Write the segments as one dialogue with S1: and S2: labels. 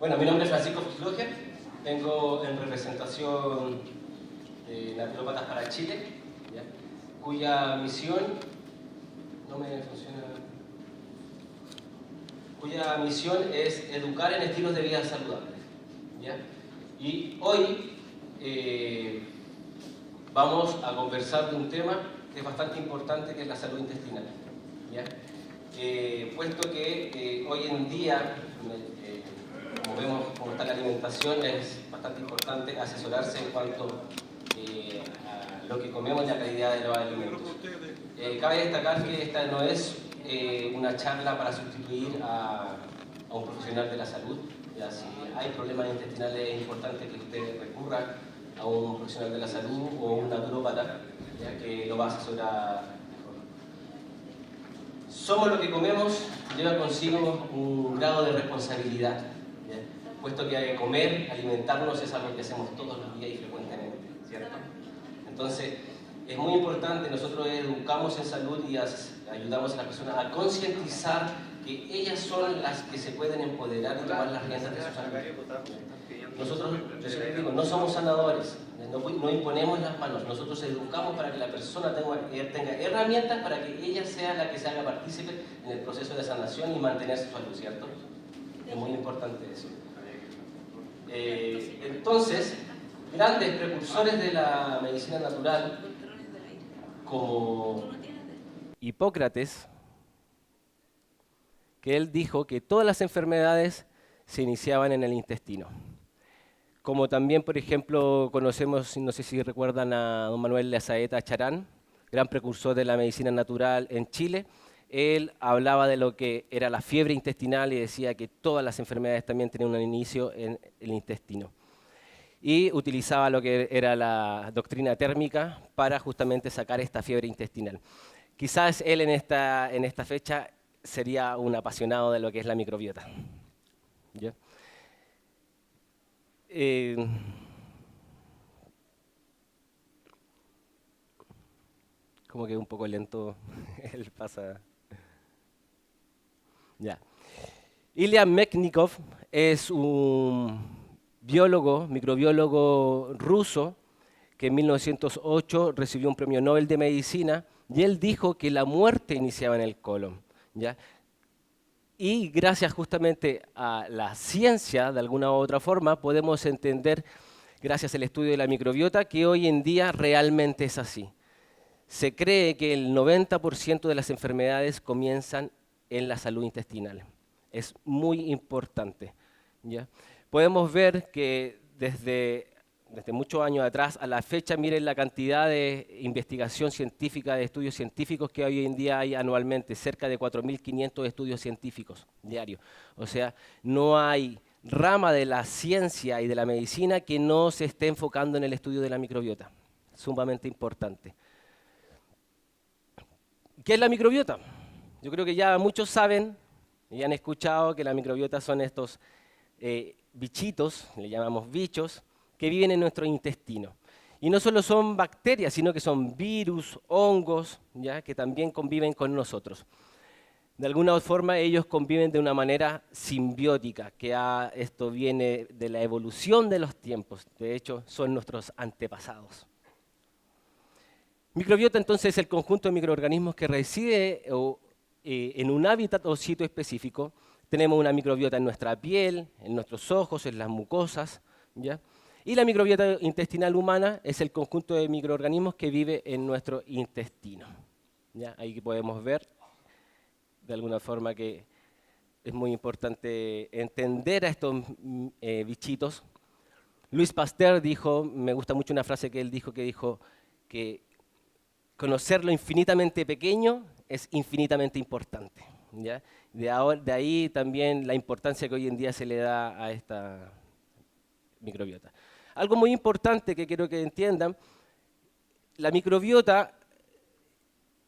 S1: Bueno, mi nombre es Francisco Fisloje, vengo en representación de Naturópatas para Chile, ¿ya? Cuya misión, no me funciona, cuya misión es educar en estilos de vida saludables, ¿ya? Y hoy vamos a conversar de un tema que es bastante importante, que es la salud intestinal, ¿ya? Puesto que hoy en día, como vemos cómo está la alimentación, es bastante importante asesorarse en cuanto a lo que comemos y la calidad de los alimentos. Cabe destacar que esta no es una charla para sustituir a un profesional de la salud. Ya, si hay problemas intestinales, es importante que usted recurra a un profesional de la salud o un naturópata, ya que lo va a asesorar. Somos lo que comemos lleva consigo un grado de responsabilidad, ¿ya? Puesto que comer, alimentarnos es algo que hacemos todos los días y frecuentemente, ¿cierto? Entonces, es muy importante, nosotros educamos en salud y ayudamos a las personas a concientizar que ellas son las que se pueden empoderar y tomar las riendas de su salud. Nosotros, digo, no somos sanadores, no imponemos las manos, nosotros educamos para que la persona tenga herramientas para que ella sea la que se haga partícipe en el proceso de sanación y mantener su salud, ¿cierto? Es muy importante eso. Entonces, grandes precursores de la medicina natural, como Hipócrates, que él dijo que todas las enfermedades se iniciaban en el intestino. Como también, por ejemplo, conocemos, no sé si recuerdan a don Manuel Lazaeta Charán, gran precursor de la medicina natural en Chile. Él hablaba de lo que era la fiebre intestinal y decía que todas las enfermedades también tenían un inicio en el intestino. Y utilizaba lo que era la doctrina térmica para justamente sacar esta fiebre intestinal. Quizás él en esta fecha sería un apasionado de lo que es la microbiota. ¿Ya? Como que un poco lento él pasa. Ya. Ilya Mechnikov es un biólogo, microbiólogo ruso que en 1908 recibió un premio Nobel de Medicina y él dijo que la muerte iniciaba en el colon, ¿ya? Y gracias justamente a la ciencia, de alguna u otra forma, podemos entender, gracias al estudio de la microbiota, que hoy en día realmente es así. Se cree que el 90% de las enfermedades comienzan en la salud intestinal. Es muy importante, ¿ya? Podemos ver que desde muchos años atrás a la fecha, miren la cantidad de investigación científica, de estudios científicos que hoy en día hay anualmente, cerca de 4.500 estudios científicos diarios. O sea, no hay rama de la ciencia y de la medicina que no se esté enfocando en el estudio de la microbiota. Sumamente importante. ¿Qué es la microbiota? Yo creo que ya muchos saben y han escuchado que la microbiota son estos bichitos, le llamamos bichos, que viven en nuestro intestino. Y no solo son bacterias, sino que son virus, hongos, ¿ya? Que también conviven con nosotros. De alguna forma ellos conviven de una manera simbiótica, que esto viene de la evolución de los tiempos. De hecho, son nuestros antepasados. Microbiota entonces es el conjunto de microorganismos que reside en un hábitat o sitio específico. Tenemos una microbiota en nuestra piel, en nuestros ojos, en las mucosas, ¿ya? Y la microbiota intestinal humana es el conjunto de microorganismos que vive en nuestro intestino, ¿ya? Ahí podemos ver de alguna forma que es muy importante entender a estos bichitos. Louis Pasteur dijo, me gusta mucho una frase que él dijo que conocer lo infinitamente pequeño es infinitamente importante, ¿ya? De ahí también la importancia que hoy en día se le da a esta microbiota. Algo muy importante que quiero que entiendan, la microbiota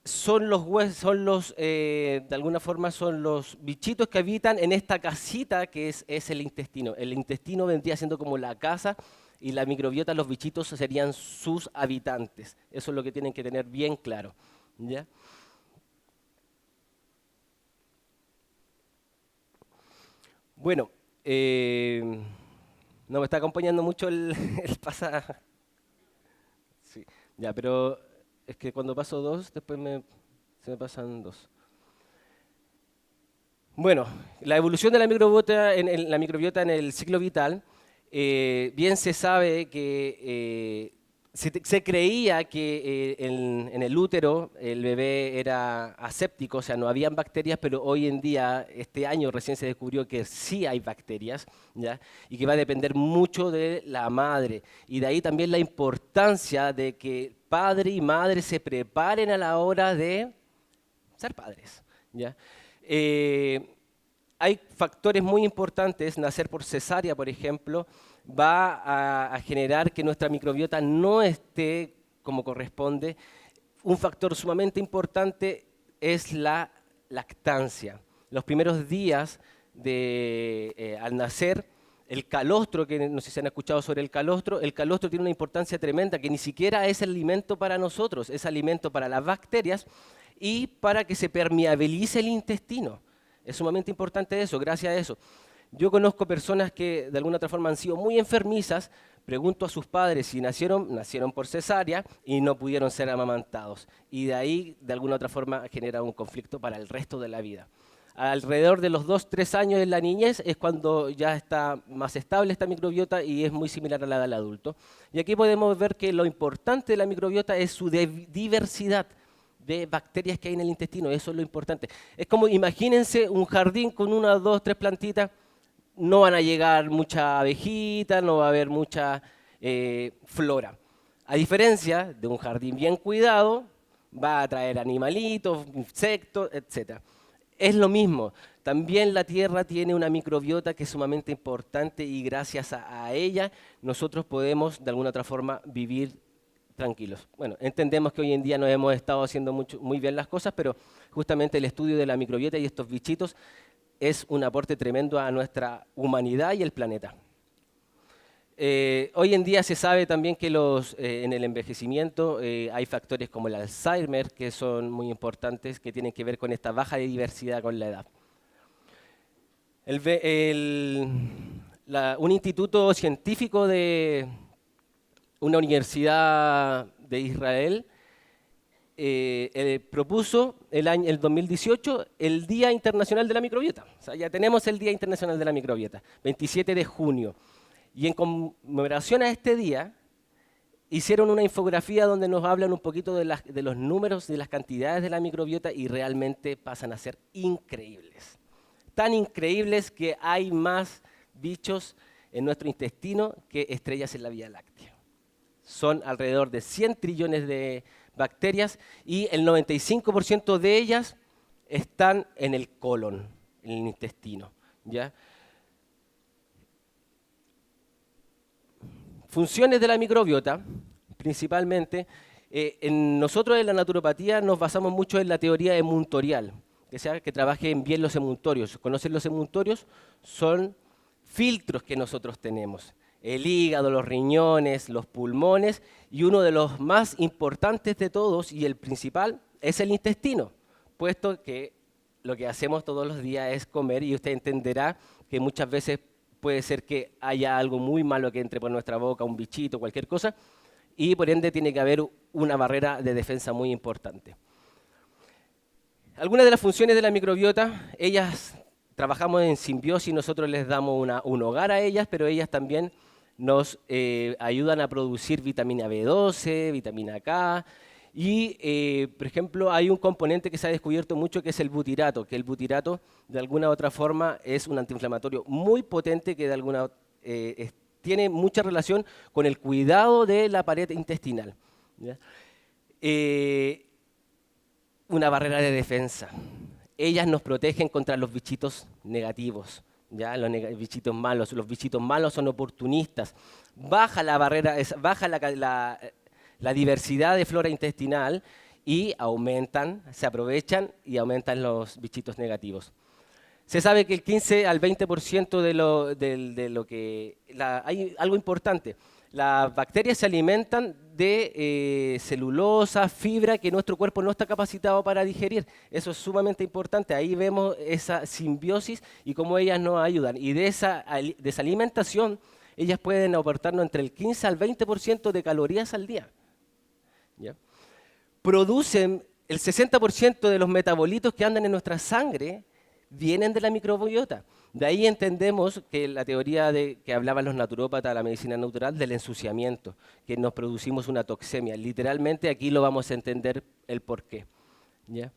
S1: de alguna forma son los bichitos que habitan en esta casita que es el intestino. El intestino vendría siendo como la casa y la microbiota, los bichitos serían sus habitantes. Eso es lo que tienen que tener bien claro, ¿ya? Bueno, No me está acompañando mucho el pasaje. Sí, ya, pero es que cuando paso dos, después se me pasan dos. Bueno, la evolución de la microbiota la microbiota en el ciclo vital, bien se sabe que se creía que en el útero el bebé era aséptico, o sea, no habían bacterias, pero hoy en día, este año recién se descubrió que sí hay bacterias, ¿ya? Y que va a depender mucho de la madre. Y de ahí también la importancia de que padre y madre se preparen a la hora de ser padres, ¿ya? Eh, Hay factores muy importantes, nacer por cesárea, por ejemplo, va a generar que nuestra microbiota no esté como corresponde. Un factor sumamente importante es la lactancia. Los primeros días al nacer, el calostro, que no sé si han escuchado sobre el calostro tiene una importancia tremenda, que ni siquiera es alimento para nosotros, es alimento para las bacterias y para que se permeabilice el intestino. Es sumamente importante eso, gracias a eso. Yo conozco personas que de alguna otra forma han sido muy enfermizas, pregunto a sus padres si nacieron por cesárea y no pudieron ser amamantados. Y de ahí, de alguna otra forma, genera un conflicto para el resto de la vida. Alrededor de los 2-3 años de la niñez es cuando ya está más estable esta microbiota y es muy similar a la del adulto. Y aquí podemos ver que lo importante de la microbiota es su diversidad de bacterias que hay en el intestino, eso es lo importante. Es como, imagínense un jardín con 1, 2, 3 plantitas, no van a llegar mucha abejita, no va a haber mucha flora. A diferencia de un jardín bien cuidado, va a traer animalitos, insectos, etc. Es lo mismo, también la tierra tiene una microbiota que es sumamente importante y gracias a ella nosotros podemos de alguna otra forma vivir tranquilos. Bueno, entendemos que hoy en día no hemos estado haciendo muy bien las cosas, pero justamente el estudio de la microbiota y estos bichitos es un aporte tremendo a nuestra humanidad y el planeta. Hoy en día se sabe también que en el envejecimiento hay factores como el Alzheimer que son muy importantes, que tienen que ver con esta baja de diversidad con la edad. Un instituto científico de una universidad de Israel propuso el 2018 el Día Internacional de la Microbiota. O sea, ya tenemos el Día Internacional de la Microbiota, 27 de junio. Y en conmemoración a este día, hicieron una infografía donde nos hablan un poquito de los números, de las cantidades de la microbiota y realmente pasan a ser increíbles. Tan increíbles que hay más bichos en nuestro intestino que estrellas en la Vía Láctea. Son alrededor de 100 trillones de bacterias y el 95% de ellas están en el colon, en el intestino, ¿ya? Funciones de la microbiota, principalmente, nosotros en la naturopatía nos basamos mucho en la teoría emuntorial, que trabajen bien los emuntorios. ¿Conocen los emuntorios? Son filtros que nosotros tenemos. El hígado, los riñones, los pulmones y uno de los más importantes de todos y el principal es el intestino, puesto que lo que hacemos todos los días es comer y usted entenderá que muchas veces puede ser que haya algo muy malo que entre por nuestra boca, un bichito, cualquier cosa, y por ende tiene que haber una barrera de defensa muy importante. Algunas de las funciones de la microbiota, ellas trabajamos en simbiosis, nosotros les damos un hogar a ellas, pero ellas también nos ayudan a producir vitamina B12, vitamina K, y por ejemplo hay un componente que se ha descubierto mucho que es el butirato, que el butirato de alguna u otra forma es un antiinflamatorio muy potente que tiene mucha relación con el cuidado de la pared intestinal, ¿ya? Una barrera de defensa. Ellas nos protegen contra los bichitos negativos, ¿ya? Los bichitos malos son oportunistas. Baja la barrera, baja la diversidad de flora intestinal y se aprovechan y aumentan los bichitos negativos. Se sabe que el 15 al 20% de lo que... hay algo importante. Las bacterias se alimentan de celulosa, fibra que nuestro cuerpo no está capacitado para digerir. Eso es sumamente importante. Ahí vemos esa simbiosis y cómo ellas nos ayudan. Y de esa alimentación, ellas pueden aportarnos entre el 15 al 20% de calorías al día. ¿Ya? Producen el 60% de los metabolitos que andan en nuestra sangre, vienen de la microbiota. De ahí entendemos que la teoría que hablaban los naturópatas, la medicina natural, del ensuciamiento, que nos producimos una toxemia. Literalmente aquí lo vamos a entender el porqué. ¿Ya?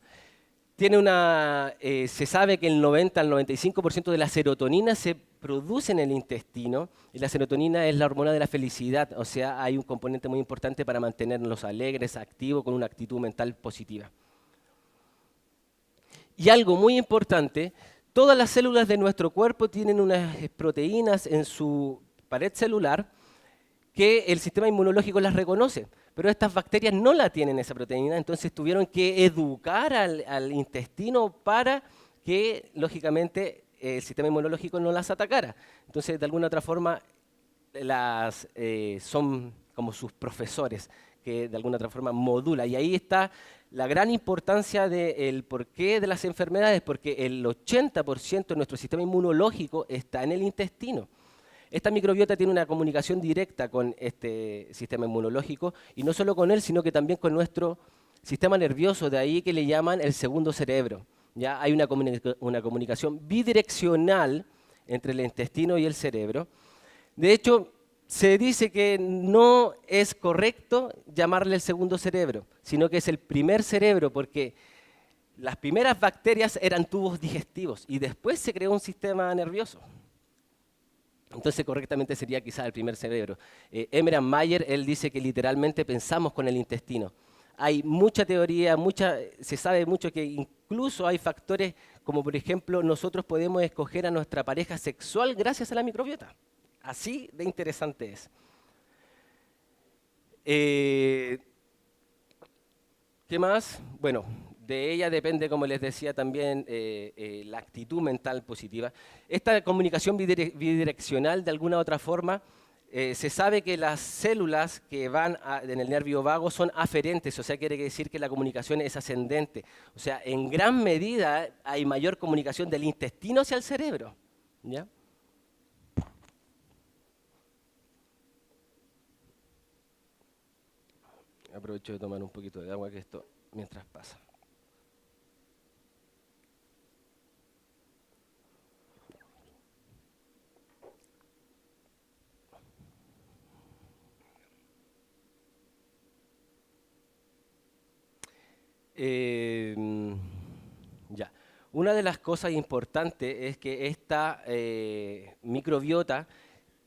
S1: Se sabe que el 90 al 95% de la serotonina se produce en el intestino, y la serotonina es la hormona de la felicidad, o sea, hay un componente muy importante para mantenernos alegres, activos, con una actitud mental positiva. Y algo muy importante, todas las células de nuestro cuerpo tienen unas proteínas en su pared celular que el sistema inmunológico las reconoce, pero estas bacterias no la tienen esa proteína, entonces tuvieron que educar al intestino para que, lógicamente, el sistema inmunológico no las atacara. Entonces, de alguna otra forma, son como sus profesores, que de alguna otra forma modula. Y ahí está la gran importancia del porqué de las enfermedades, porque el 80% de nuestro sistema inmunológico está en el intestino. Esta microbiota tiene una comunicación directa con este sistema inmunológico, y no solo con él, sino que también con nuestro sistema nervioso, de ahí que le llaman el segundo cerebro. ¿Ya? Hay una comunicación bidireccional entre el intestino y el cerebro. De hecho, se dice que no es correcto llamarle el segundo cerebro, sino que es el primer cerebro, porque las primeras bacterias eran tubos digestivos y después se creó un sistema nervioso. Entonces, correctamente sería quizás el primer cerebro. Emerald Mayer, él dice que literalmente pensamos con el intestino. Hay mucha teoría, se sabe mucho que incluso hay factores como, por ejemplo, nosotros podemos escoger a nuestra pareja sexual gracias a la microbiota. Así de interesante es. ¿Qué más? Bueno, de ella depende, como les decía también, la actitud mental positiva. Esta comunicación bidireccional, de alguna u otra forma, se sabe que las células que van en el nervio vago son aferentes, o sea, quiere decir que la comunicación es ascendente. O sea, en gran medida hay mayor comunicación del intestino hacia el cerebro. ¿Ya? Aprovecho de tomar un poquito de agua, que esto mientras pasa. Ya. Una de las cosas importantes es que esta microbiota,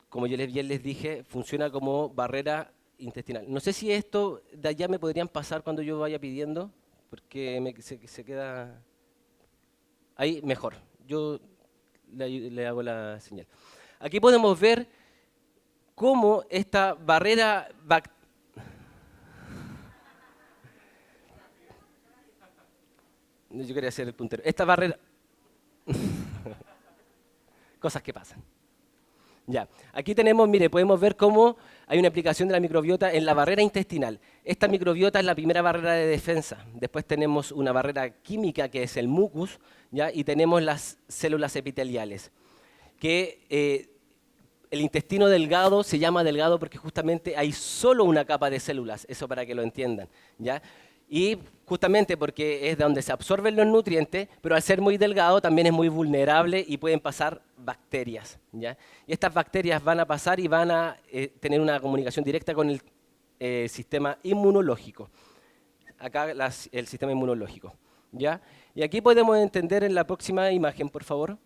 S1: como yo bien les dije, funciona como barrera intestinal. No sé si esto de allá me podrían pasar cuando yo vaya pidiendo, porque se queda ahí mejor. Yo le hago la señal. Aquí podemos ver cómo esta barrera bacteriana... Yo quería hacer el puntero. Esta barrera... Cosas que pasan. Ya, aquí tenemos, mire, podemos ver cómo hay una aplicación de la microbiota en la barrera intestinal. Esta microbiota es la primera barrera de defensa. Después tenemos una barrera química que es el mucus, ¿ya? Y tenemos las células epiteliales. Que el intestino delgado se llama delgado porque justamente hay solo una capa de células, eso para que lo entiendan, ¿ya? Y justamente porque es de donde se absorben los nutrientes, pero al ser muy delgado también es muy vulnerable y pueden pasar bacterias, ¿ya? Y estas bacterias van a pasar y van a tener una comunicación directa con el sistema inmunológico. Acá el sistema inmunológico, ¿ya? Y aquí podemos entender en la próxima imagen, por favor.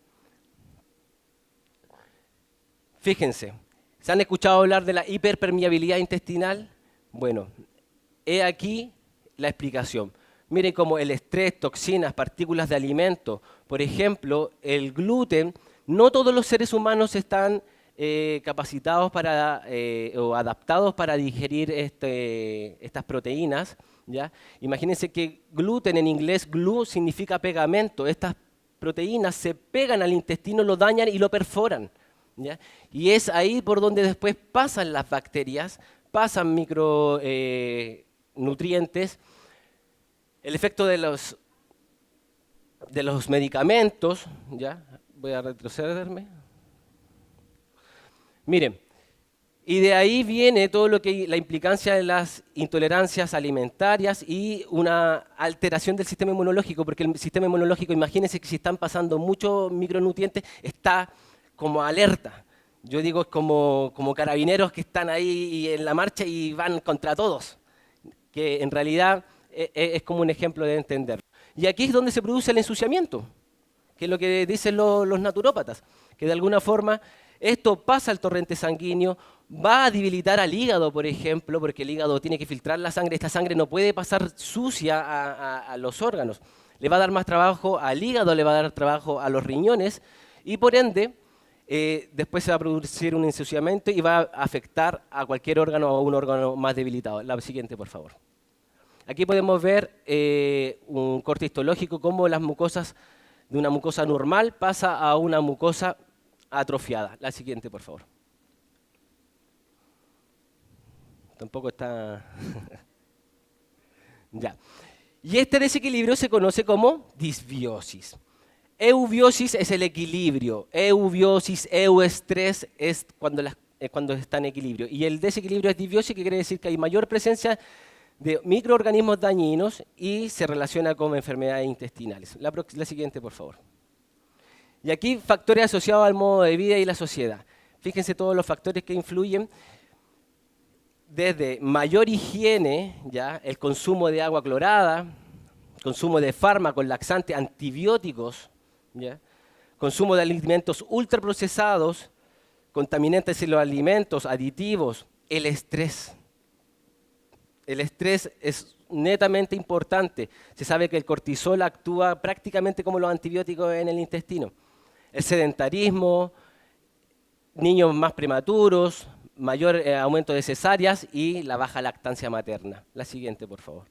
S1: Fíjense, ¿se han escuchado hablar de la hiperpermeabilidad intestinal? Bueno, he aquí la explicación. Miren cómo el estrés, toxinas, partículas de alimento, por ejemplo, el gluten, no todos los seres humanos están capacitados o adaptados para digerir estas proteínas, ¿ya? Imagínense que gluten en inglés, glue, significa pegamento. Estas proteínas se pegan al intestino, lo dañan y lo perforan, ¿ya? Y es ahí por donde después pasan las bacterias, pasan micronutrientes. El efecto de los medicamentos, ¿ya? Voy a retrocederme. Miren, y de ahí viene todo lo que la implicancia de las intolerancias alimentarias y una alteración del sistema inmunológico, porque el sistema inmunológico, imagínense que si están pasando muchos micronutrientes, está como alerta. Yo digo, es como carabineros que están ahí en la marcha y van contra todos, que en realidad es como un ejemplo de entender. Y aquí es donde se produce el ensuciamiento, que es lo que dicen los naturópatas, que de alguna forma esto pasa al torrente sanguíneo, va a debilitar al hígado, por ejemplo, porque el hígado tiene que filtrar la sangre, esta sangre no puede pasar sucia a los órganos. Le va a dar más trabajo al hígado, le va a dar trabajo a los riñones y por ende después se va a producir un ensuciamiento y va a afectar a cualquier órgano o a un órgano más debilitado. La siguiente, por favor. Aquí podemos ver un corte histológico, cómo las mucosas de una mucosa normal pasa a una mucosa atrofiada. La siguiente, por favor. Tampoco está... ya. Y este desequilibrio se conoce como disbiosis. Eubiosis es el equilibrio. Eubiosis, euestrés es cuando está en equilibrio. Y el desequilibrio es disbiosis, que quiere decir que hay mayor presencia de microorganismos dañinos y se relaciona con enfermedades intestinales. La siguiente, por favor. Y aquí factores asociados al modo de vida y la sociedad. Fíjense todos los factores que influyen, desde mayor higiene, ¿ya? El consumo de agua clorada, consumo de fármacos, laxantes, antibióticos, ¿ya? Consumo de alimentos ultraprocesados, contaminantes en los alimentos, aditivos, el estrés. El estrés es netamente importante. Se sabe que el cortisol actúa prácticamente como los antibióticos en el intestino. El sedentarismo, niños más prematuros, mayor aumento de cesáreas y la baja lactancia materna. La siguiente, por favor.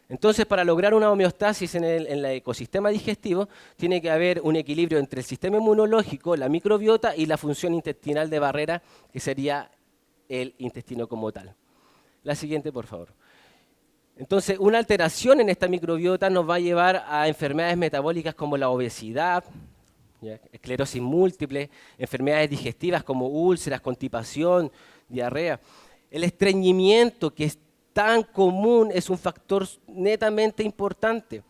S1: Entonces, para lograr una homeostasis en el ecosistema digestivo, tiene que haber un equilibrio entre el sistema inmunológico, la microbiota y la función intestinal de barrera, que sería el intestino como tal. La siguiente, por favor. Entonces, una alteración en esta microbiota nos va a llevar a enfermedades metabólicas como la obesidad, ¿ya? Esclerosis múltiple, enfermedades digestivas como úlceras, constipación, diarrea. El estreñimiento, que es tan común, es un factor netamente importante.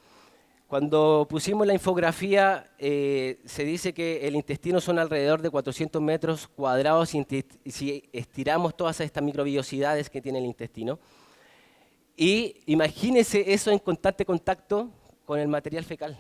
S1: Cuando pusimos la infografía, se dice que el intestino son alrededor de 400 metros cuadrados y si estiramos todas estas microbiosidades que tiene el intestino. Y imagínense eso en constante contacto con el material fecal.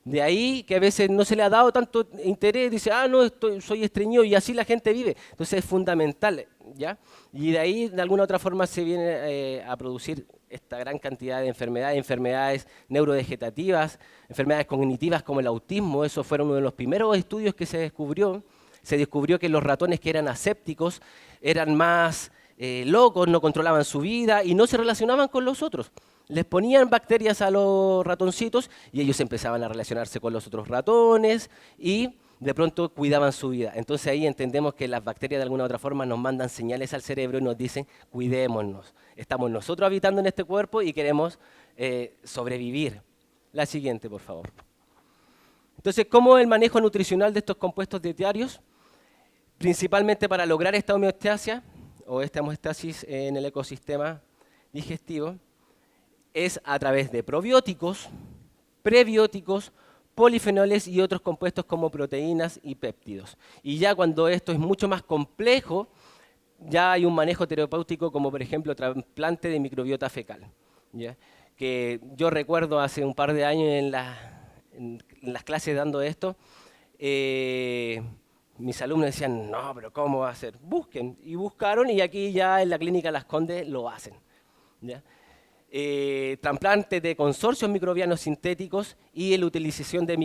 S1: De ahí que a veces no se le ha dado tanto interés, dice, no, soy estreñido y así la gente vive. Entonces es fundamental, ¿ya? Y de ahí de alguna otra forma se viene a producir esta gran cantidad de enfermedades neurodegenerativas, enfermedades cognitivas como el autismo. Eso fueron uno de los primeros estudios que se descubrió. Se descubrió que los ratones que eran asépticos eran más locos, no controlaban su vida y no se relacionaban con los otros. Les ponían bacterias a los ratoncitos y ellos empezaban a relacionarse con los otros ratones y de pronto cuidaban su vida. Entonces ahí entendemos que las bacterias de alguna u otra forma nos mandan señales al cerebro y nos dicen, cuidémonos. Estamos nosotros habitando en este cuerpo y queremos sobrevivir. La siguiente, por favor. Entonces, ¿cómo el manejo nutricional de estos compuestos dietarios? Principalmente para lograr esta homeostasia o esta homeostasis en el ecosistema digestivo, es a través de probióticos, prebióticos, polifenoles y otros compuestos como proteínas y péptidos. Y ya cuando esto es mucho más complejo, ya hay un manejo terapéutico como por ejemplo trasplante de microbiota fecal, ¿ya? Que yo recuerdo hace un par de años en las clases dando esto, mis alumnos decían, no, pero ¿cómo va a ser? Busquen. Y buscaron y aquí ya en la clínica Las Condes lo hacen, ¿ya? Trasplantes de consorcios microbianos sintéticos y la utilización de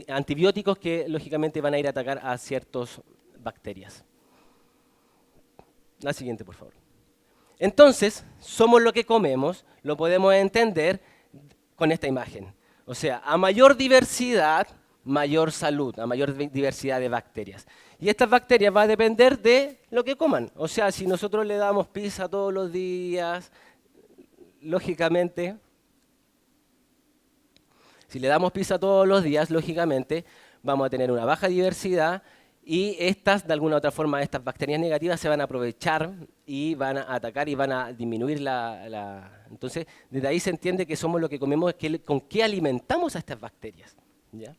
S1: antibióticos que lógicamente van a ir a atacar a ciertas bacterias. La siguiente, por favor. Entonces, somos lo que comemos, lo podemos entender con esta imagen. O sea, a mayor diversidad, mayor salud, a mayor diversidad de bacterias. Y estas bacterias va a depender de lo que coman. O sea, si nosotros le damos pizza todos los días, lógicamente, si le damos pizza todos los días, lógicamente, vamos a tener una baja diversidad y estas, de alguna u otra forma, estas bacterias negativas se van a aprovechar y van a atacar y van a disminuir Entonces, desde ahí se entiende que somos lo que comemos, con qué alimentamos a estas bacterias. ¿Ya?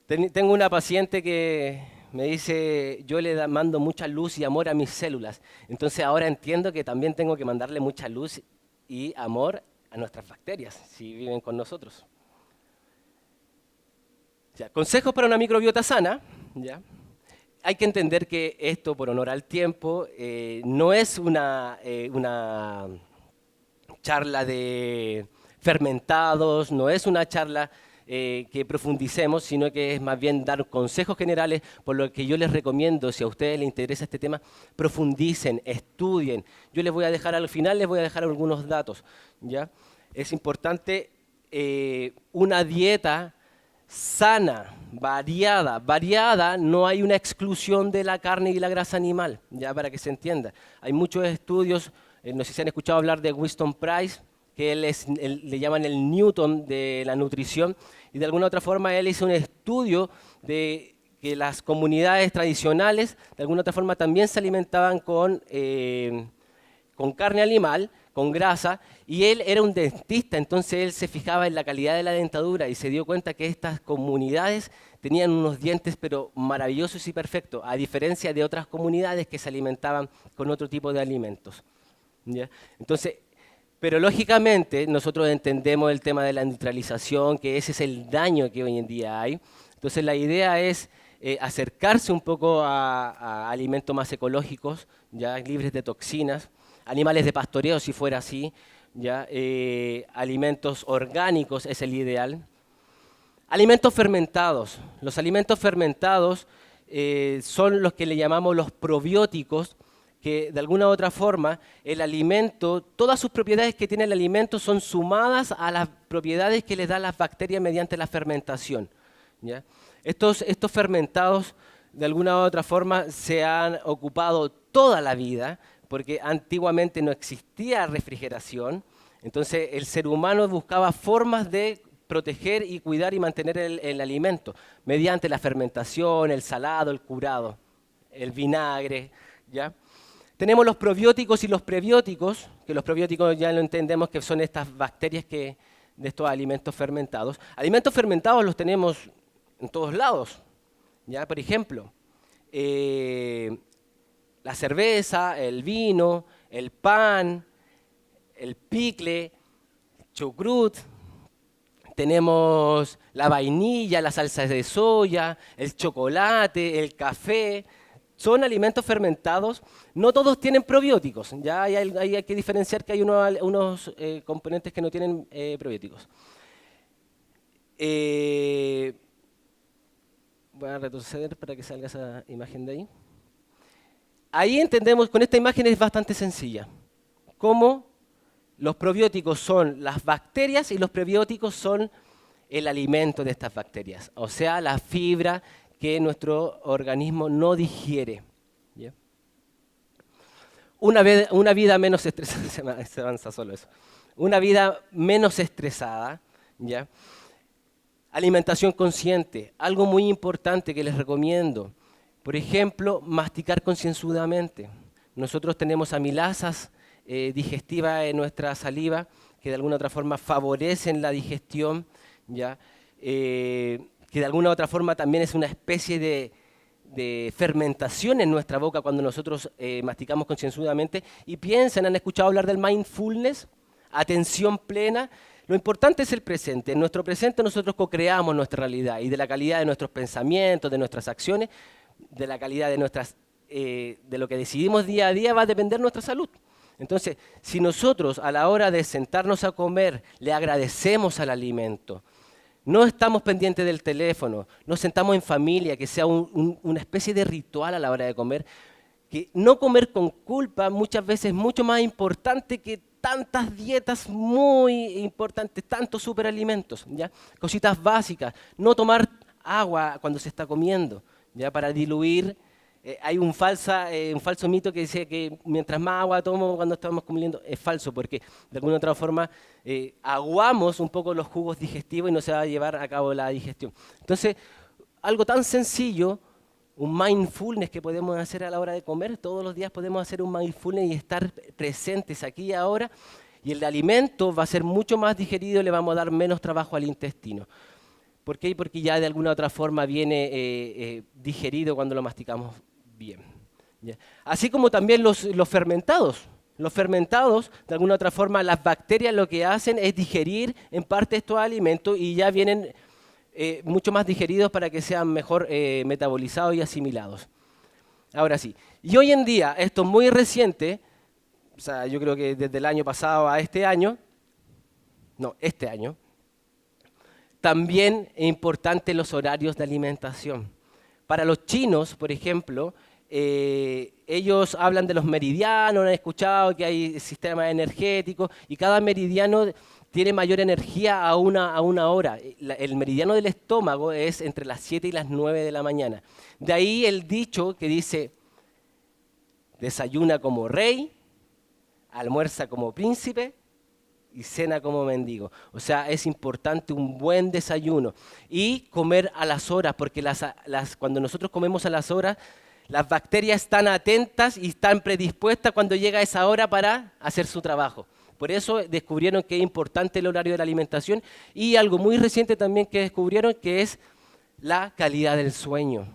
S1: Tengo una paciente que me dice, yo le mando mucha luz y amor a mis células. Entonces ahora entiendo que también tengo que mandarle mucha luz y amor a nuestras bacterias, si viven con nosotros. Ya, consejos para una microbiota sana. ¿Ya? Hay que entender que esto, por honor al tiempo, no es una charla de fermentados, no es una charla que profundicemos, sino que es más bien dar consejos generales, por lo que yo les recomiendo, si a ustedes les interesa este tema, profundicen, estudien. Yo les voy a dejar al final, les voy a dejar algunos datos. ¿Ya? Es importante una dieta sana, variada, no hay una exclusión de la carne y la grasa animal, ya para que se entienda. Hay muchos estudios, no sé si han escuchado hablar de Winston Price, que le llaman el Newton de la nutrición, y de alguna otra forma él hizo un estudio de que las comunidades tradicionales, de alguna otra forma también se alimentaban con carne animal, con grasa, y él era un dentista, entonces él se fijaba en la calidad de la dentadura y se dio cuenta que estas comunidades tenían unos dientes pero maravillosos y perfectos, a diferencia de otras comunidades que se alimentaban con otro tipo de alimentos. ¿Ya? Entonces, pero lógicamente nosotros entendemos el tema de la neutralización, que ese es el daño que hoy en día hay. Entonces la idea es acercarse un poco a alimentos más ecológicos, ya libres de toxinas, animales de pastoreo si fuera así, ¿ya? Alimentos orgánicos es el ideal. Alimentos fermentados. Los alimentos fermentados son los que le llamamos los probióticos, que de alguna u otra forma el alimento, todas sus propiedades que tiene el alimento son sumadas a las propiedades que les dan las bacterias mediante la fermentación. ¿Ya? Estos fermentados de alguna u otra forma se han ocupado toda la vida, porque antiguamente no existía refrigeración, entonces el ser humano buscaba formas de proteger y cuidar y mantener el alimento, mediante la fermentación, el salado, el curado, el vinagre. ¿Ya? Tenemos los probióticos y los prebióticos, que los probióticos ya lo entendemos que son estas bacterias de estos alimentos fermentados. Alimentos fermentados los tenemos en todos lados. ¿Ya? Por ejemplo, la cerveza, el vino, el pan, el picle, chucrut, tenemos la vainilla, las salsas de soya, el chocolate, el café. Son alimentos fermentados, no todos tienen probióticos, ya hay que diferenciar que hay unos componentes que no tienen probióticos. Voy a retroceder para que salga esa imagen de ahí. Ahí entendemos, con esta imagen es bastante sencilla, cómo los probióticos son las bacterias y los prebióticos son el alimento de estas bacterias, o sea, la fibra que nuestro organismo no digiere. ¿Ya? Una vida menos estresada, se avanza solo eso. Una vida menos estresada, ¿ya? Alimentación consciente, algo muy importante que les recomiendo. Por ejemplo, masticar concienzudamente. Nosotros tenemos amilasas digestivas en nuestra saliva que de alguna u otra forma favorecen la digestión, ¿ya? Que de alguna u otra forma también es una especie de fermentación en nuestra boca cuando nosotros masticamos concienzudamente. Y piensen, ¿han escuchado hablar del mindfulness? Atención plena. Lo importante es el presente. En nuestro presente nosotros co-creamos nuestra realidad y de la calidad de nuestros pensamientos, de nuestras acciones, de la calidad de lo que decidimos día a día va a depender nuestra salud. Entonces, si nosotros a la hora de sentarnos a comer le agradecemos al alimento, no estamos pendientes del teléfono, nos sentamos en familia, que sea una especie de ritual a la hora de comer, que no comer con culpa muchas veces es mucho más importante que tantas dietas muy importantes, tantos superalimentos, ¿ya? Cositas básicas, no tomar agua cuando se está comiendo, ¿ya? Para diluir. Hay un falso mito que dice que mientras más agua tomo cuando estamos comiendo, es falso, porque de alguna otra forma aguamos un poco los jugos digestivos y no se va a llevar a cabo la digestión. Entonces, algo tan sencillo, un mindfulness que podemos hacer a la hora de comer, todos los días podemos hacer un mindfulness y estar presentes aquí y ahora, y el alimento va a ser mucho más digerido y le vamos a dar menos trabajo al intestino. ¿Por qué? Porque ya de alguna otra forma viene digerido cuando lo masticamos bien. ¿Ya? Así como también los fermentados. Los fermentados, de alguna otra forma, las bacterias lo que hacen es digerir en parte estos alimentos y ya vienen mucho más digeridos para que sean mejor metabolizados y asimilados. Ahora sí, y hoy en día, esto es muy reciente, o sea, yo creo que desde el año pasado a este año, también es importante los horarios de alimentación. Para los chinos, por ejemplo, ellos hablan de los meridianos, han escuchado que hay sistemas energéticos y cada meridiano tiene mayor energía a una hora. El meridiano del estómago es entre las 7 y las 9 de la mañana. De ahí el dicho que dice, desayuna como rey, almuerza como príncipe y cena como mendigo. O sea, es importante un buen desayuno y comer a las horas, porque cuando nosotros comemos a las horas, las bacterias están atentas y están predispuestas cuando llega esa hora para hacer su trabajo. Por eso descubrieron que es importante el horario de la alimentación y algo muy reciente también que descubrieron que es la calidad del sueño,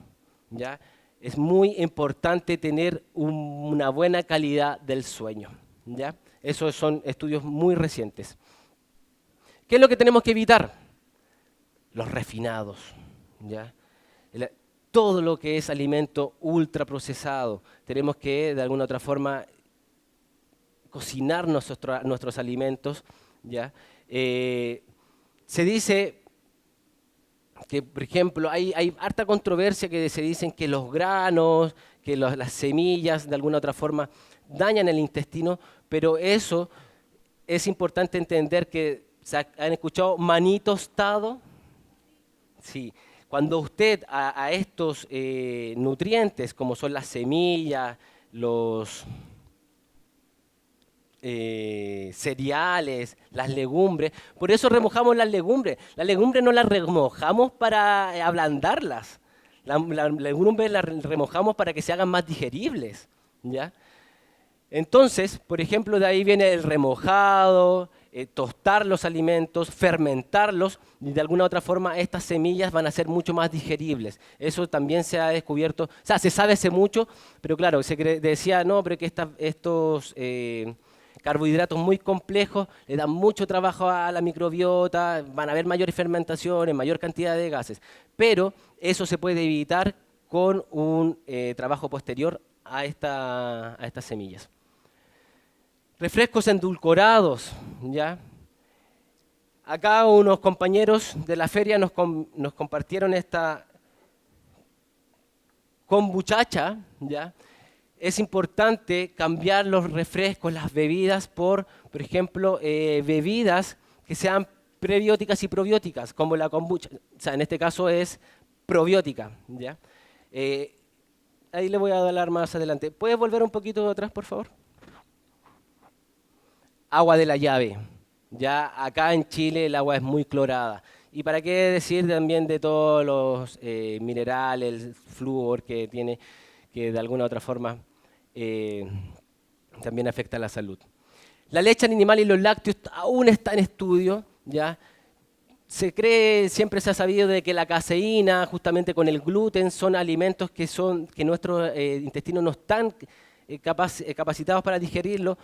S1: ¿ya? Es muy importante tener una buena calidad del sueño, ¿ya? Esos son estudios muy recientes. ¿Qué es lo que tenemos que evitar? Los refinados, ¿ya? Todo lo que es alimento ultraprocesado. Tenemos que, de alguna otra forma, cocinar nuestros alimentos, ¿ya? Se dice que, por ejemplo, hay harta controversia que se dicen que los granos, que las semillas, de alguna otra forma, dañan el intestino, pero eso es importante entender que, ¿han escuchado maní tostado? Sí. Cuando usted a estos nutrientes, como son las semillas, los cereales, las legumbres, por eso remojamos las legumbres. Las legumbres no las remojamos para ablandarlas. Las legumbres las remojamos para que se hagan más digeribles, ¿ya? Entonces, por ejemplo, de ahí viene el remojado, tostar los alimentos, fermentarlos, y de alguna otra forma estas semillas van a ser mucho más digeribles. Eso también se ha descubierto, o sea, se sabe hace mucho, pero claro, se decía, no, pero que estos carbohidratos muy complejos le dan mucho trabajo a la microbiota, van a haber mayores fermentaciones, mayor cantidad de gases, pero eso se puede evitar con un trabajo posterior a estas semillas. Refrescos endulcorados, ¿ya? Acá unos compañeros de la feria nos compartieron esta kombuchacha, ¿ya? Es importante cambiar los refrescos, las bebidas por ejemplo, bebidas que sean prebióticas y probióticas, como la kombucha. O sea, en este caso es probiótica, ¿ya? Ahí le voy a dar más adelante. ¿Puedes volver un poquito atrás, por favor? Agua de la llave. Ya acá en Chile el agua es muy clorada. Y para qué decir también de todos los minerales, el flúor que tiene, que de alguna u otra forma también afecta a la salud. La leche animal y los lácteos aún está en estudio, ¿ya? Se cree, siempre se ha sabido de que la caseína, justamente con el gluten, son alimentos que nuestros intestinos no están capacitados para digerirlo,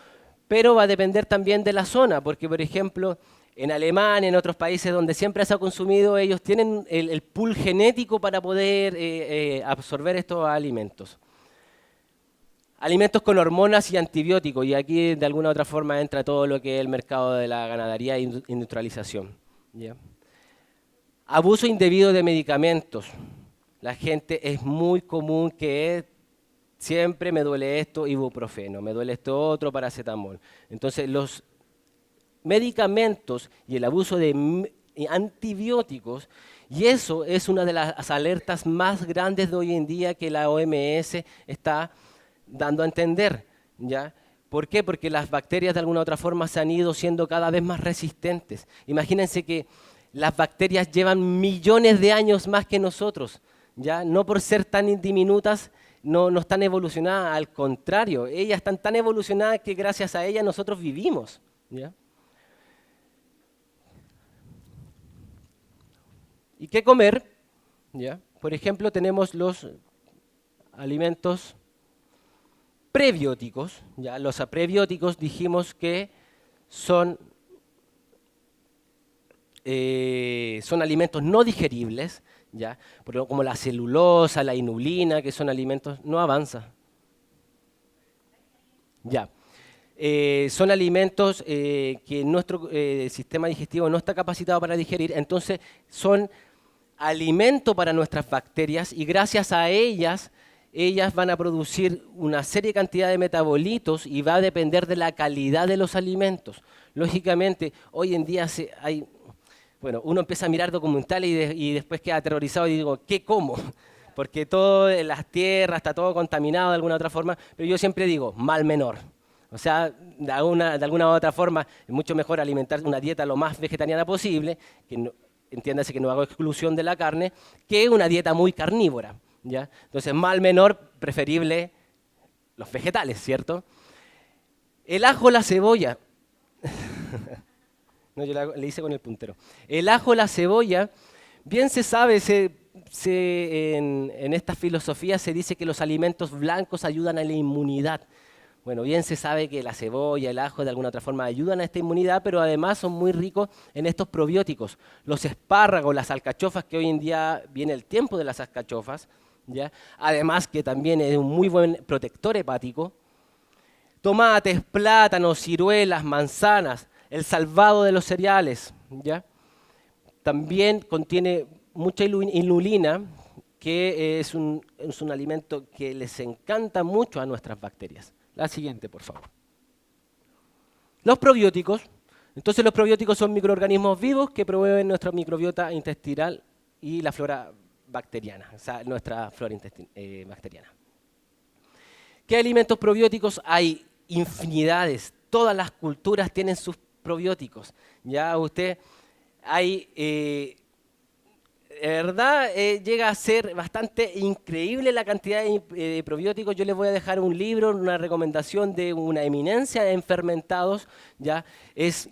S1: pero va a depender también de la zona, porque por ejemplo, en Alemania, en otros países donde siempre se ha consumido, ellos tienen el pool genético para poder absorber estos alimentos. Alimentos con hormonas y antibióticos, y aquí de alguna u otra forma entra todo lo que es el mercado de la ganadería e industrialización, ¿ya? Abuso indebido de medicamentos. La gente es muy común que siempre me duele esto, ibuprofeno, me duele esto otro, paracetamol. Entonces los medicamentos y el abuso de antibióticos, y eso es una de las alertas más grandes de hoy en día que la OMS está dando a entender, ¿ya? ¿Por qué? Porque las bacterias de alguna u otra forma se han ido siendo cada vez más resistentes. Imagínense que las bacterias llevan millones de años más que nosotros, ¿ya? No por ser tan diminutas no están evolucionadas, al contrario, ellas están tan evolucionadas que gracias a ellas nosotros vivimos, ¿ya? ¿Y qué comer? ¿Ya? Por ejemplo, tenemos los alimentos prebióticos. ¿Ya? Los prebióticos dijimos que son alimentos no digeribles, ¿ya? Como la celulosa, la inulina, que son alimentos... No avanza. Ya. Son alimentos que nuestro sistema digestivo no está capacitado para digerir, entonces son alimento para nuestras bacterias y gracias a ellas van a producir una serie de cantidad de metabolitos y va a depender de la calidad de los alimentos. Lógicamente, hoy en día bueno, uno empieza a mirar documentales y después queda aterrorizado y digo, ¿qué como? Porque todo en las tierras está todo contaminado de alguna u otra forma, pero yo siempre digo, mal menor. O sea, de alguna u otra forma es mucho mejor alimentar una dieta lo más vegetariana posible, que no, entiéndase que no hago exclusión de la carne, que una dieta muy carnívora, ¿ya? Entonces, mal menor, preferible los vegetales, ¿cierto? El ajo, la cebolla. No, yo le hice con el puntero. El ajo, la cebolla, bien se sabe, en esta filosofía se dice que los alimentos blancos ayudan a la inmunidad. Bueno, bien se sabe que la cebolla, el ajo, de alguna otra forma ayudan a esta inmunidad, pero además son muy ricos en estos probióticos. Los espárragos, las alcachofas, que hoy en día viene el tiempo de las alcachofas, ¿ya? Además que también es un muy buen protector hepático. Tomates, plátanos, ciruelas, manzanas, el salvado de los cereales, ¿ya? También contiene mucha inulina, que es un alimento que les encanta mucho a nuestras bacterias. La siguiente, por favor. Los probióticos. Entonces, los probióticos son microorganismos vivos que promueven nuestra microbiota intestinal y la flora bacteriana, o sea, nuestra flora bacteriana. ¿Qué alimentos probióticos? Hay infinidades. Todas las culturas tienen sus probióticos. Ya usted, hay... de verdad, llega a ser bastante increíble la cantidad de probióticos. Yo les voy a dejar un libro, una recomendación de una eminencia en fermentados. ¿Ya? Es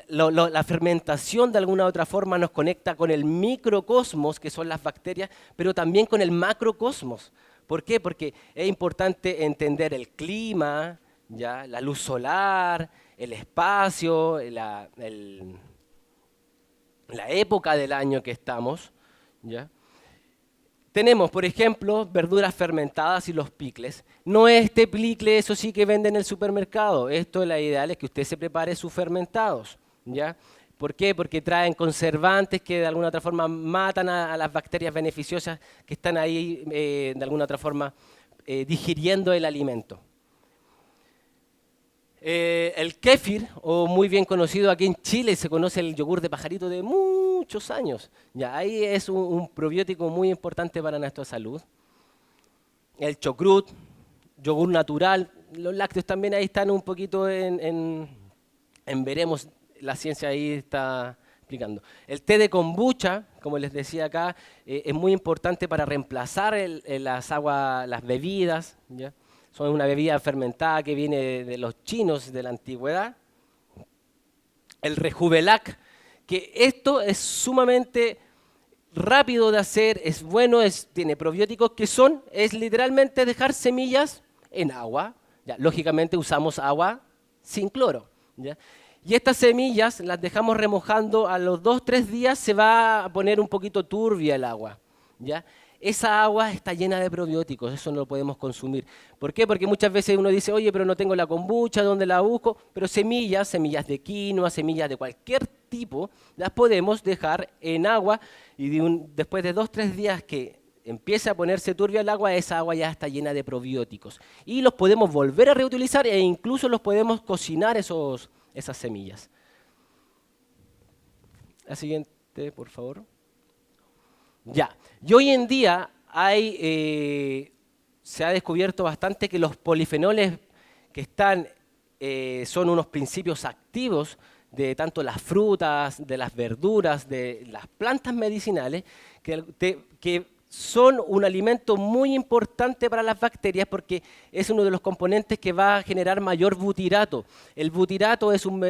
S1: la fermentación de alguna u otra forma nos conecta con el microcosmos, que son las bacterias, pero también con el macrocosmos. ¿Por qué? Porque es importante entender el clima, ¿ya? La luz solar, el espacio, la época del año que estamos. ¿Ya? Tenemos, por ejemplo, verduras fermentadas y los picles. No este picle, eso sí, que venden en el supermercado. Esto, la ideal es que usted se prepare sus fermentados, ¿ya? ¿Por qué? Porque traen conservantes que de alguna otra forma matan a las bacterias beneficiosas que están ahí de alguna otra forma digiriendo el alimento. El kéfir, o muy bien conocido aquí en Chile, se conoce el yogur de pajarito de muchos años. Ya, ahí es un probiótico muy importante para nuestra salud. El chocrut, yogur natural, los lácteos también ahí están un poquito en veremos, la ciencia ahí está explicando. El té de kombucha, como les decía acá, es muy importante para reemplazar las bebidas, ¿ya? Son una bebida fermentada que viene de los chinos de la antigüedad. El rejuvelac, que esto es sumamente rápido de hacer, es bueno, tiene probióticos que es literalmente dejar semillas en agua. Ya, lógicamente usamos agua sin cloro. ¿Ya? Y estas semillas las dejamos remojando, a los 2-3 días se va a poner un poquito turbia el agua. ¿Ya? Esa agua está llena de probióticos, eso no lo podemos consumir. ¿Por qué? Porque muchas veces uno dice, oye, pero no tengo la kombucha, ¿dónde la busco? Pero semillas de quinoa, semillas de cualquier tipo, las podemos dejar en agua y después de 2-3 días que empiece a ponerse turbia el agua, esa agua ya está llena de probióticos. Y los podemos volver a reutilizar e incluso los podemos cocinar esas semillas. La siguiente, por favor. Ya. Y hoy en día se ha descubierto bastante que los polifenoles que están son unos principios activos de tanto las frutas, de las verduras, de las plantas medicinales, que son un alimento muy importante para las bacterias porque es uno de los componentes que va a generar mayor butirato. El butirato es un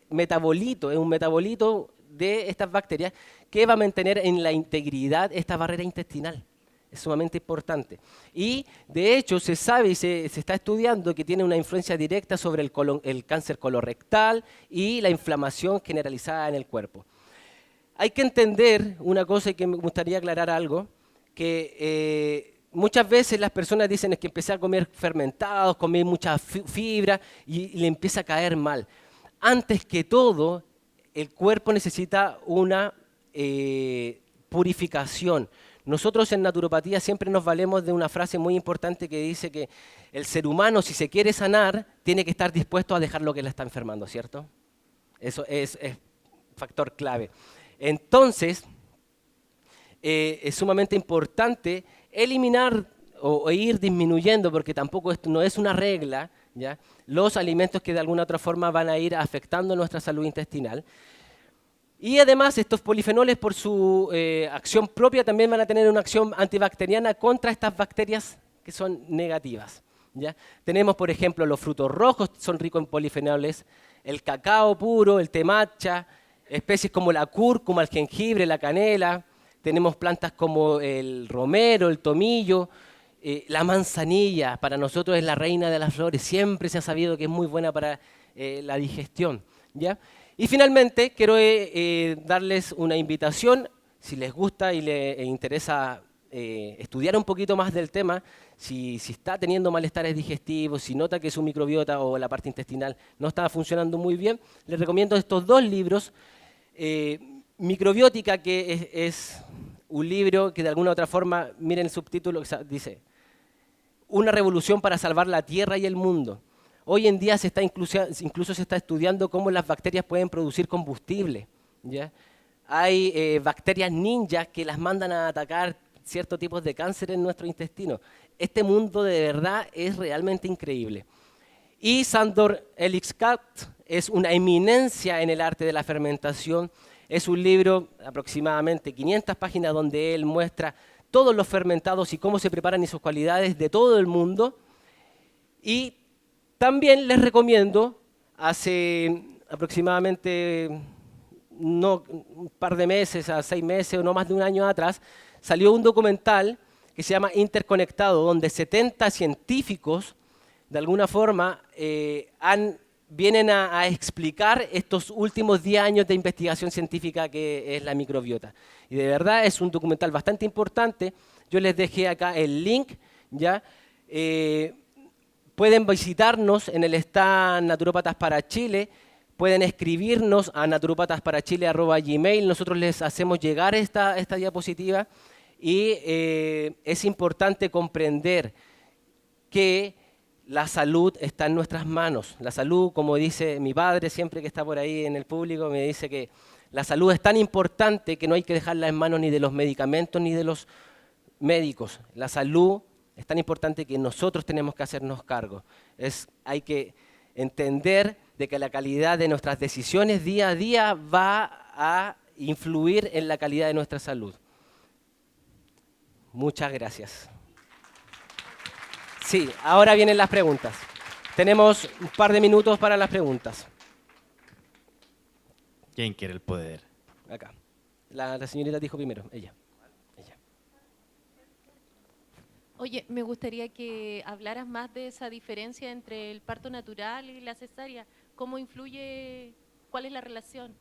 S1: metabolito de estas bacterias que va a mantener en la integridad esta barrera intestinal. Es sumamente importante. Y de hecho se sabe y se está estudiando que tiene una influencia directa sobre el cáncer colorectal y la inflamación generalizada en el cuerpo. Hay que entender una cosa y que me gustaría aclarar algo, que muchas veces las personas dicen es que empecé a comer fermentados, comí mucha fibra y le empieza a caer mal. Antes que todo, el cuerpo necesita una purificación. Nosotros en naturopatía siempre nos valemos de una frase muy importante que dice que el ser humano, si se quiere sanar, tiene que estar dispuesto a dejar lo que le está enfermando, ¿cierto? Eso es factor clave. Entonces, es sumamente importante eliminar o ir disminuyendo, porque tampoco esto no es una regla, ¿ya? Los alimentos que de alguna u otra forma van a ir afectando nuestra salud intestinal. Y además estos polifenoles por su acción propia también van a tener una acción antibacteriana contra estas bacterias que son negativas, ¿ya? Tenemos por ejemplo los frutos rojos, son ricos en polifenoles, el cacao puro, el té matcha, especies como la cúrcuma, el jengibre, la canela, tenemos plantas como el romero, el tomillo, la manzanilla, para nosotros es la reina de las flores, siempre se ha sabido que es muy buena para la digestión, ¿ya? Y finalmente quiero darles una invitación, si les gusta y les interesa estudiar un poquito más del tema, si está teniendo malestares digestivos, si nota que su microbiota o la parte intestinal no está funcionando muy bien, les recomiendo estos dos libros. Microbiótica, que es un libro que de alguna u otra forma, miren el subtítulo, dice, una revolución para salvar la Tierra y el mundo. Hoy en día incluso se está estudiando cómo las bacterias pueden producir combustible, ¿ya? Hay bacterias ninjas que las mandan a atacar ciertos tipos de cáncer en nuestro intestino. Este mundo de verdad es realmente increíble. Y Sándor Elikskat es una eminencia en el arte de la fermentación. Es un libro aproximadamente 500 páginas donde él muestra todos los fermentados y cómo se preparan y sus cualidades de todo el mundo. Y también les recomiendo, hace aproximadamente un par de meses, a 6 meses o no más de un año atrás, salió un documental que se llama Interconectado, donde 70 científicos, de alguna forma, vienen a explicar estos últimos 10 años de investigación científica que es la microbiota. Y de verdad es un documental bastante importante. Yo les dejé acá el link, ¿ya? Pueden visitarnos en el stand Naturópatas para Chile, pueden escribirnos a naturopatasparaChile@gmail.com, nosotros les hacemos llegar esta diapositiva y es importante comprender que la salud está en nuestras manos. La salud, como dice mi padre siempre que está por ahí en el público, me dice que la salud es tan importante que no hay que dejarla en manos ni de los medicamentos ni de los médicos. La salud es tan importante que nosotros tenemos que hacernos cargo. Hay que entender de que la calidad de nuestras decisiones día a día va a influir en la calidad de nuestra salud. Muchas gracias. Sí, ahora vienen las preguntas. Tenemos un par de minutos para las preguntas.
S2: ¿Quién quiere el poder?
S1: Acá. La señorita dijo primero, ella.
S3: Oye, me gustaría que hablaras más de esa diferencia entre el parto natural y la cesárea. ¿Cómo influye? ¿Cuál es la relación?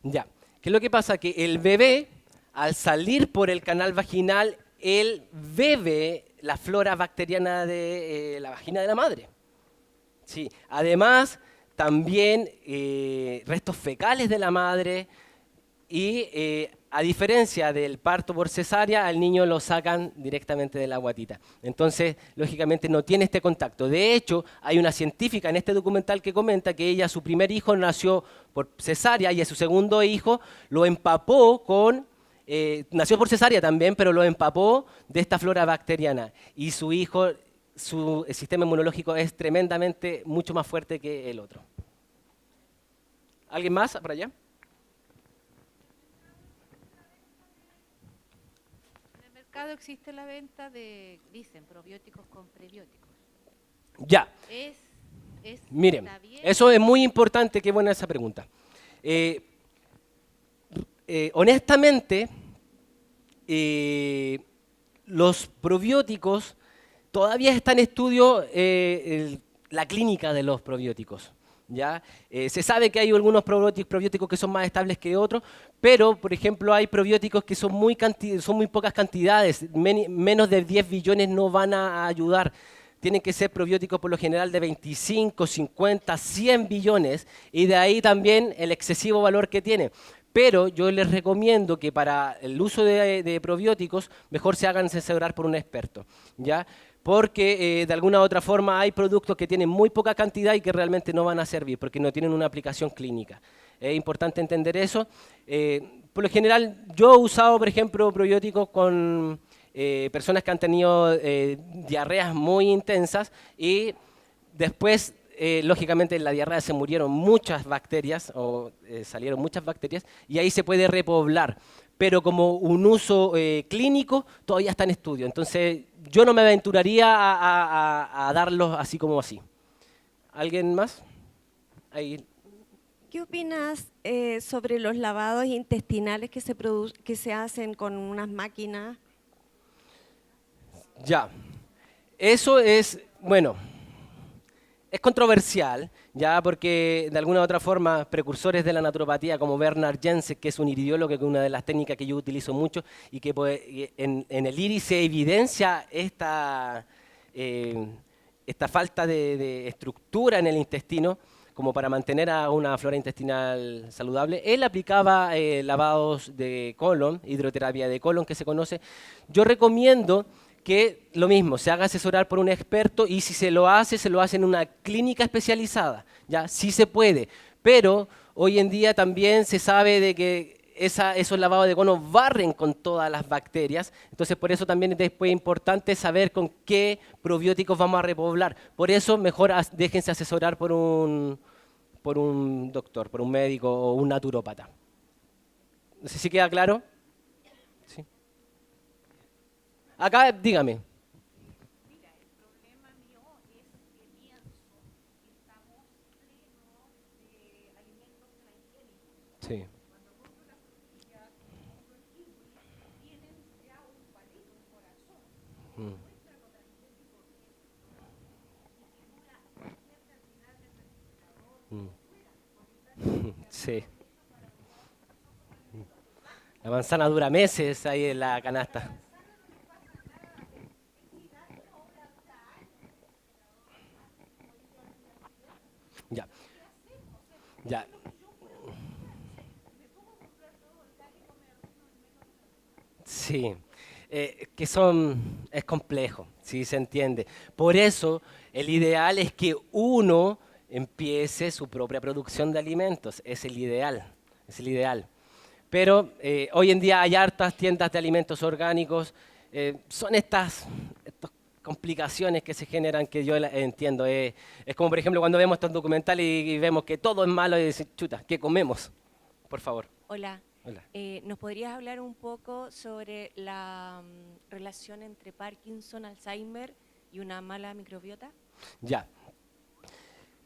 S1: Ya, ¿qué es lo que pasa? Que el bebé, al salir por el canal vaginal, él bebe la flora bacteriana de la vagina de la madre. Sí, además, también restos fecales de la madre y A diferencia del parto por cesárea, al niño lo sacan directamente de la guatita. Entonces, lógicamente, no tiene este contacto. De hecho, hay una científica en este documental que comenta que ella, su primer hijo nació por cesárea y a su segundo hijo lo empapó con, nació por cesárea también, pero lo empapó de esta flora bacteriana. Y su hijo, su sistema inmunológico es tremendamente mucho más fuerte que el otro. ¿Alguien más por allá?
S3: En el mercado existe la venta de, dicen, probióticos con prebióticos.
S1: Ya. Miren,
S3: ¿Está bien?
S1: eso es muy importante, qué buena esa pregunta. Honestamente, los probióticos, todavía está en estudio la clínica de los probióticos. ¿Ya? Se sabe que hay algunos probióticos que son más estables que otros, pero, por ejemplo, hay probióticos que son muy pocas cantidades, menos de 10 billones no van a ayudar. Tienen que ser probióticos por lo general de 25, 50, 100 billones, y de ahí también el excesivo valor que tiene. Pero yo les recomiendo que para el uso de probióticos, mejor se hagan asesorar por un experto, ¿ya? Porque de alguna u otra forma hay productos que tienen muy poca cantidad y que realmente no van a servir, porque no tienen una aplicación clínica. Es importante entender eso. Por lo general, yo he usado, por ejemplo, probióticos con personas que han tenido diarreas muy intensas y después, lógicamente, en la diarrea se murieron muchas bacterias o salieron muchas bacterias y ahí se puede repoblar. Pero como un uso clínico todavía está en estudio. Entonces, yo no me aventuraría a darlos así como así. ¿Alguien más? Ahí.
S2: ¿Qué opinas sobre los lavados intestinales que se hacen con unas máquinas?
S1: Ya. Eso es, bueno, es controversial, ya, porque de alguna u otra forma precursores de la naturopatía como Bernard Jensen, que es un iridiólogo, que es una de las técnicas que yo utilizo mucho y que pues, en el iris se evidencia esta falta de estructura en el intestino como para mantener a una flora intestinal saludable. Él aplicaba lavados de colon, hidroterapia de colon que se conoce. Yo recomiendo que lo mismo, se haga asesorar por un experto y si se lo hace en una clínica especializada, ¿ya? Sí se puede, pero hoy en día también se sabe de que esos lavados de colon barren con todas las bacterias, entonces por eso también es después importante saber con qué probióticos vamos a repoblar. Por eso mejor déjense asesorar por un doctor, por un médico o un naturópata. No sé si queda claro. ¿Sí? Acá, dígame.
S4: Mira, el problema mío es que pienso que estamos plenos de alimentos transgénicos.
S1: Sí.
S4: Cuando compro las frutillas, compro el kiwi, tienen ya un palito, un corazón.
S1: Mm.
S4: Muestra lo transgénico que es esto y que dura siempre al final del refrigerador
S1: Mm.
S4: fuera, porque está
S1: Sí. La manzana dura meses ahí en la canasta. Ya. Ya. Sí. Es complejo, sí se entiende. Por eso, el ideal es que uno empiece su propia producción de alimentos. Es el ideal, es el ideal. Pero hoy en día hay hartas tiendas de alimentos orgánicos. Son estas complicaciones que se generan que yo entiendo. Es como, por ejemplo, cuando vemos estos documentales y vemos que todo es malo y decimos, chuta, ¿qué comemos? Por favor.
S2: Hola.
S1: Hola.
S2: ¿Nos podrías hablar un poco sobre la relación entre Parkinson, Alzheimer y una mala microbiota?
S1: Ya.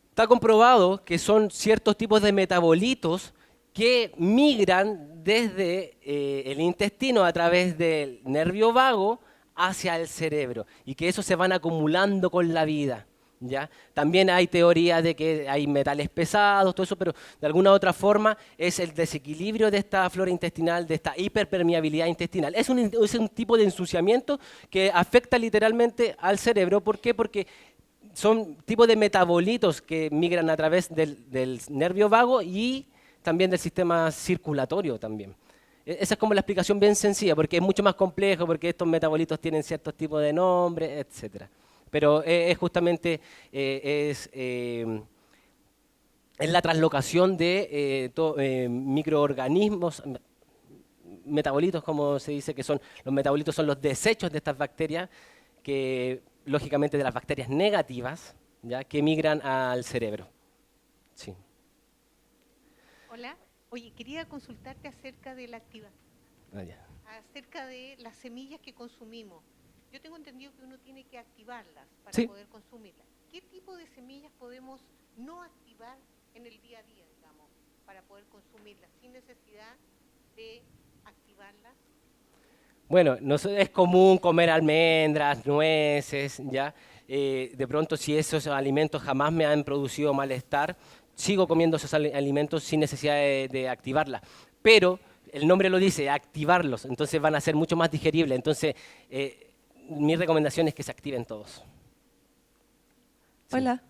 S1: Está comprobado que son ciertos tipos de metabolitos que migran desde el intestino a través del nervio vago hacia el cerebro y que eso se van acumulando con la vida. ¿Ya? También hay teorías de que hay metales pesados, todo eso, pero de alguna u otra forma es el desequilibrio de esta flora intestinal, de esta hiperpermeabilidad intestinal. Es un tipo de ensuciamiento que afecta literalmente al cerebro. ¿Por qué? Porque son tipos de metabolitos que migran a través del nervio vago y también del sistema circulatorio también. Esa es como la explicación bien sencilla, porque es mucho más complejo, porque estos metabolitos tienen ciertos tipos de nombres, etcétera. Pero es justamente es la translocación de microorganismos, metabolitos, como se dice, que son los metabolitos son los desechos de estas bacterias, que lógicamente de las bacterias negativas, ¿ya? Que migran al cerebro. Sí.
S4: Hola. Oye, quería consultarte acerca de la
S1: Ah, ya.
S4: acerca de las semillas que consumimos. Yo tengo entendido que uno tiene que activarlas para
S1: Sí.
S4: poder consumirlas. ¿Qué tipo de semillas podemos no activar en el día a día, digamos, para poder consumirlas sin necesidad de activarlas?
S1: Bueno, es común comer almendras, nueces, ¿ya? De pronto, si esos alimentos jamás me han producido malestar, sigo comiendo esos alimentos sin necesidad de activarla. Pero el nombre lo dice, activarlos, entonces van a ser mucho más digeribles. Entonces, mi recomendación es que se activen todos. Sí.
S5: Hola.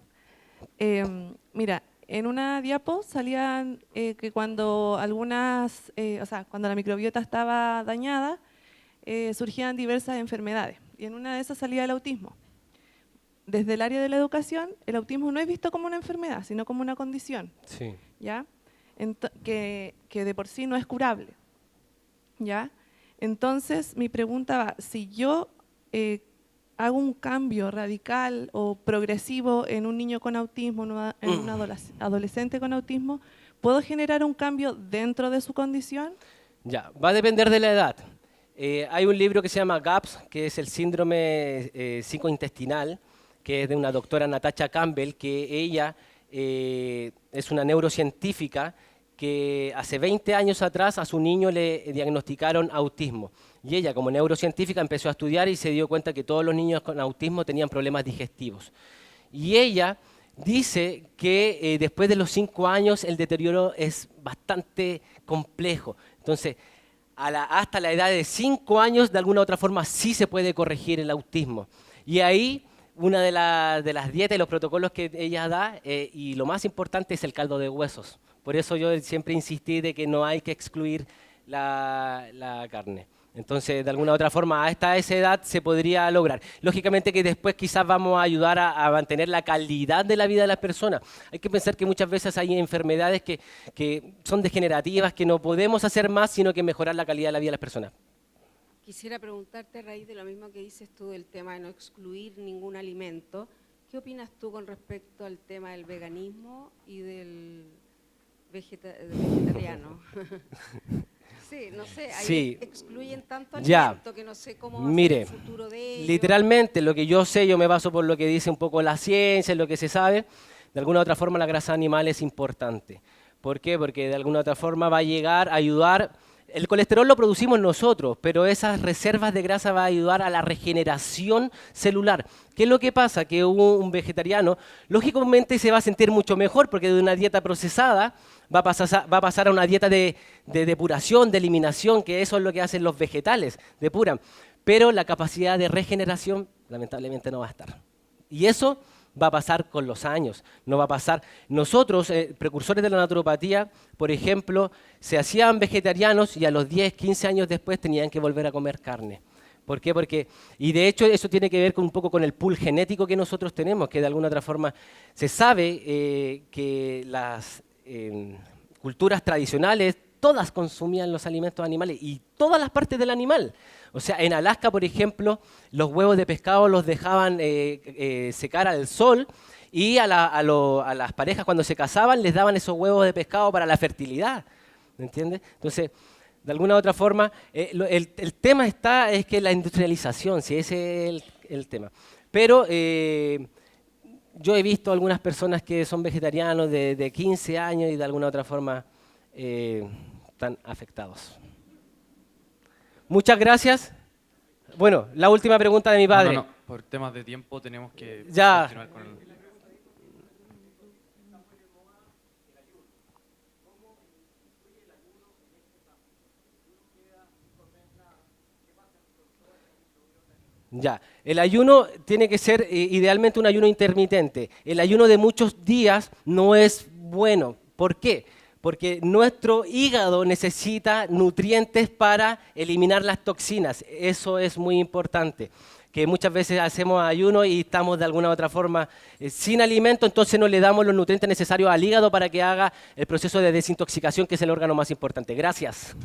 S5: Mira, en una diapo salían que cuando cuando la microbiota estaba dañada, surgían diversas enfermedades. Y en una de esas salía el autismo. Desde el área de la educación, el autismo no es visto como una enfermedad, sino como una condición,
S1: Sí.
S5: ¿ya? Que de por sí no es curable, ¿ya? Entonces, mi pregunta va, si yo hago un cambio radical o progresivo en un niño con autismo, en un adolescente con autismo, ¿puedo generar un cambio dentro de su condición?
S1: Ya, va a depender de la edad. Hay un libro que se llama GAPS, que es el síndrome psicointestinal, que es de una doctora Natasha Campbell, que ella es una neurocientífica que hace 20 años atrás a su niño le diagnosticaron autismo. Y ella, como neurocientífica, empezó a estudiar y se dio cuenta que todos los niños con autismo tenían problemas digestivos. Y ella dice que después de los 5 años el deterioro es bastante complejo. Entonces, hasta la edad de 5 años, de alguna u otra forma, sí se puede corregir el autismo. Y ahí, una de las dietas y los protocolos que ella da, y lo más importante es el caldo de huesos. Por eso yo siempre insistí de que no hay que excluir la carne. Entonces, de alguna u otra forma, hasta esa edad se podría lograr. Lógicamente que después quizás vamos a ayudar a mantener la calidad de la vida de las personas. Hay que pensar que muchas veces hay enfermedades que son degenerativas, que no podemos hacer más, sino que mejorar la calidad de la vida de las personas.
S6: Quisiera preguntarte a raíz de lo mismo que dices tú del tema de no excluir ningún alimento, ¿qué opinas tú con respecto al tema del veganismo y del vegetariano? Sí, no sé, ahí
S1: Sí.
S6: excluyen tanto
S1: Ya.
S6: alimento que no sé cómo va a
S1: Mire,
S6: ser el futuro de ellos.
S1: literalmente, lo que yo sé, yo me baso por lo que dice un poco la ciencia, lo que se sabe. De alguna u otra forma, la grasa animal es importante. ¿Por qué? Porque de alguna u otra forma va a llegar a ayudar. El colesterol lo producimos nosotros, pero esas reservas de grasa va a ayudar a la regeneración celular. ¿Qué es lo que pasa? Que un vegetariano, lógicamente, se va a sentir mucho mejor porque de una dieta procesada va a pasar a una dieta de depuración, de eliminación, que eso es lo que hacen los vegetales, depuran. Pero la capacidad de regeneración, lamentablemente, no va a estar. Y eso va a pasar con los años, no va a pasar. Nosotros, precursores de la naturopatía, por ejemplo, se hacían vegetarianos y a los 10, 15 años después tenían que volver a comer carne. ¿Por qué? Y de hecho eso tiene que ver un poco con el pool genético que nosotros tenemos, que de alguna otra forma se sabe que las culturas tradicionales todas consumían los alimentos animales y todas las partes del animal. O sea, en Alaska, por ejemplo, los huevos de pescado los dejaban secar al sol y a las parejas cuando se casaban les daban esos huevos de pescado para la fertilidad. ¿Me entiendes? Entonces, de alguna u otra forma, el tema es que la industrialización, sí, ese es el tema. Pero yo he visto algunas personas que son vegetarianos de 15 años y de alguna u otra forma están afectados. Muchas gracias. Bueno, la última pregunta de mi padre.
S7: No, por temas de tiempo tenemos que
S1: Ya.
S7: continuar con el...
S1: Ya, el ayuno tiene que ser idealmente un ayuno intermitente. El ayuno de muchos días no es bueno. ¿Por qué? porque nuestro hígado necesita nutrientes para eliminar las toxinas. Eso es muy importante, que muchas veces hacemos ayuno y estamos de alguna u otra forma sin alimento, entonces no le damos los nutrientes necesarios al hígado para que haga el proceso de desintoxicación, que es el órgano más importante. Gracias.